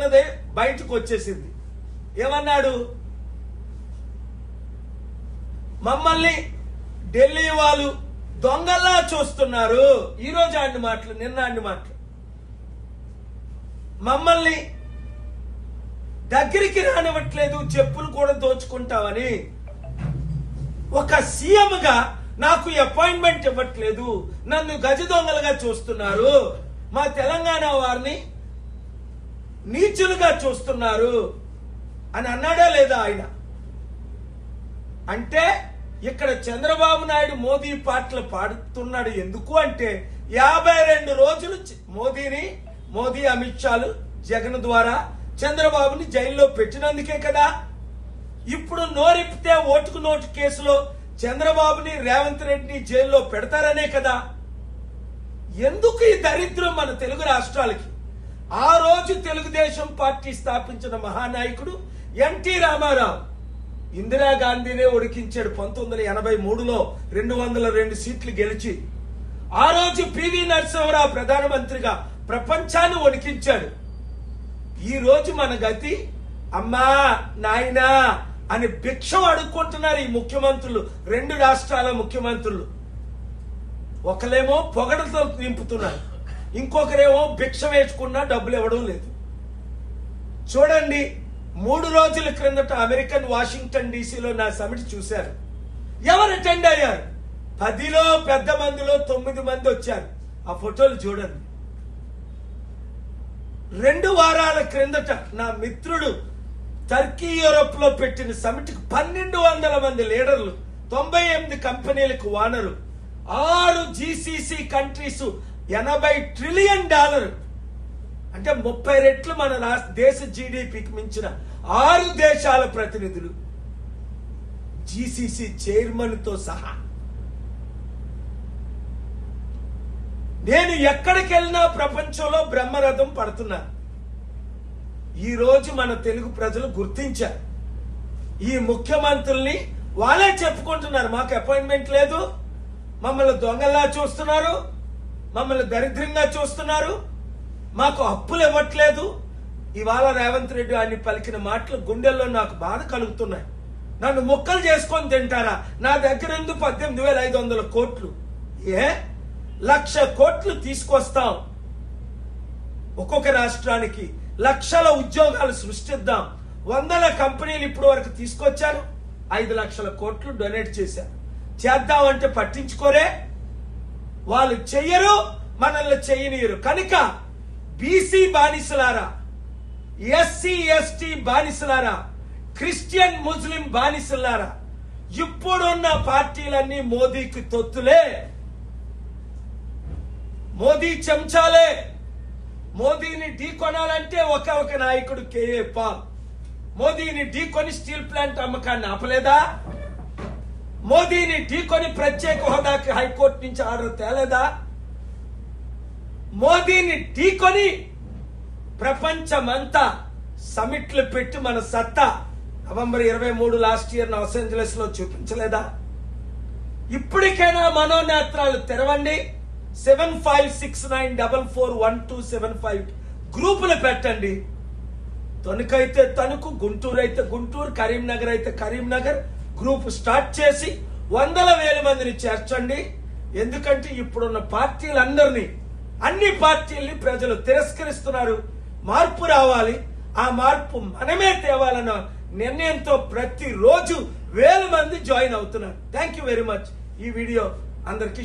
ఉన్నదే బయటకు వచ్చేసింది. ఏమన్నాడు? మమ్మల్ని ఢిల్లీ వాళ్ళు దొంగల్లా చూస్తున్నారు. ఈరోజు అన్ని మాటలు, నిన్న అన్ని మాటలు. మమ్మల్ని దగ్గరికి రానివ్వట్లేదు, చెప్పులు కూడా దోచుకుంటామని. ఒక సీఎంగా నాకు అపాయింట్మెంట్ ఇవ్వట్లేదు, నన్ను గజ దొంగలుగా చూస్తున్నారు, మా తెలంగాణ వారిని నీచులుగా చూస్తున్నారు అని అన్నాడా లేదా ఆయన? అంటే ఇక్కడ చంద్రబాబు నాయుడు మోదీ పాటలు పాడుతున్నాడు. ఎందుకు అంటే 52 రోజులు మోదీ అమిత్ షాలు జగన్ ద్వారా చంద్రబాబుని జైల్లో పెట్టినందుకే కదా. ఇప్పుడు నోరిప్పితే ఓటుకు నోటు కేసులో చంద్రబాబుని రేవంత్ రెడ్డిని జైల్లో పెడతారనే కదా. ఎందుకు ఈ దరిద్రం మన తెలుగు రాష్ట్రాలకి? ఆ రోజు తెలుగుదేశం పార్టీ స్థాపించిన మహానాయకుడు ఎన్టీ రామారావు ఇందిరాగాంధీనే ఉడికించాడు 1983లో 202 సీట్లు గెలిచి. ఆ రోజు పివి నరసింహరావు ప్రధానమంత్రిగా ప్రపంచాన్ని వణికించాడు. ఈ రోజు మన గతి అమ్మా నాయనా అని భిక్షం అడుక్కుంటున్నారు ఈ ముఖ్యమంత్రులు, 2 రాష్ట్రాల ముఖ్యమంత్రులు. ఒకరేమో పొగడతో నింపుతున్నారు, ఇంకొకరేమో భిక్ష వేసుకున్నా డబ్బులు ఇవ్వడం లేదు. చూడండి, 3 రోజుల క్రిందట అమెరికన్ వాషింగ్టన్ డీసీలో నా సమిట్ చూశారు. ఎవరు అటెండ్ అయ్యారు? 10లో పెద్ద మందిలో 9 మంది వచ్చారు. ఆ ఫోటోలు చూడండి. 2 వారాల క్రిందట నా మిత్రుడు టర్కీ యూరోప్ లో పెట్టిన సమిట్ కు 1200 మంది లీడర్లు, 98 కంపెనీలకు ఓనరు, 6 జీసీసీ కంట్రీస్, $80 ట్రిలియన్, అంటే 30 రెట్లు మన దేశ జీడీపీకి మించిన 6 దేశాల ప్రతినిధులు, జీసీసీ చైర్మన్ తో సహా. నేను ఎక్కడికి వెళ్ళినా ప్రపంచంలో బ్రహ్మరథం పడుతున్నా. ఈ రోజు మన తెలుగు ప్రజలు గుర్తించారు. ఈ ముఖ్యమంత్రుల్ని వాళ్ళే చెప్పుకుంటున్నారు, మాకు అపాయింట్మెంట్ లేదు, మమ్మల్ని దొంగల్లా చూస్తున్నారు, మమ్మల్ని దరిద్రంగా చూస్తున్నారు, మాకు అప్పులు ఇవ్వట్లేదు. ఇవాళ రేవంత్ రెడ్డి అని పలికిన మాటలు గుండెల్లో నాకు బాధ కలుగుతున్నాయి. నన్ను ముక్కలు చేసుకొని తింటారా? నా దగ్గర 18,500 కోట్లు, 1,00,000 కోట్లు తీసుకొస్తాం. ఒక్కొక్క రాష్ట్రానికి లక్షల ఉద్యోగాలు సృష్టిద్దాం. 100 కంపెనీలు ఇప్పుడు వరకు తీసుకొచ్చారు, 5 లక్షల కోట్లు డొనేట్ చేశారు. చేద్దామంటే పట్టించుకోరే, వాళ్ళు చెయ్యరు, మనల్ని చెయ్యనీయరు. కనుక బీసీ బానిసలారా, ఎస్సీ ఎస్టీ బానిసలారా, క్రిస్టియన్ ముస్లిం బానిసలారా, ఇప్పుడున్న పార్టీలన్నీ మోదీకి తొత్తులే, మోదీ చెంచాలే. మోదీని ఢీకొనాలంటే ఒక నాయకుడు కేఏ పాల్. మోదీని ఢీకొని స్టీల్ ప్లాంట్ అమ్మకాన్ని ఆపలేదా? మోదీని ఢీకొని ప్రత్యేక హోదాకి హైకోర్టు నుంచి ఆర్డర్ తేలేదా? మోదీని ఢీకొని ప్రపంచమంతా సమిట్లు పెట్టి మన సత్తా November 23 last year Los Angeles లో చూపించలేదా? ఇప్పటికైనా మనోనేత్రాలు తెరవండి. 7569441275 గ్రూపులు పెట్టండి. తణుకైతే తణుకు, గుంటూరు అయితే గుంటూరు, కరీంనగర్ అయితే కరీంనగర్ గ్రూప్ స్టార్ట్ చేసి 100,000 మందిని చేర్చండి. ఎందుకంటే ఇప్పుడున్న పార్టీలందరినీ, అన్ని పార్టీల్ని ప్రజలు తిరస్కరిస్తున్నారు. మార్పు రావాలి, ఆ మార్పు మనమే తేవాలన్న నిర్ణయంతో ప్రతిరోజు 1000 మంది జాయిన్ అవుతున్నారు. Thank you very much. ఈ వీడియో అందరికీ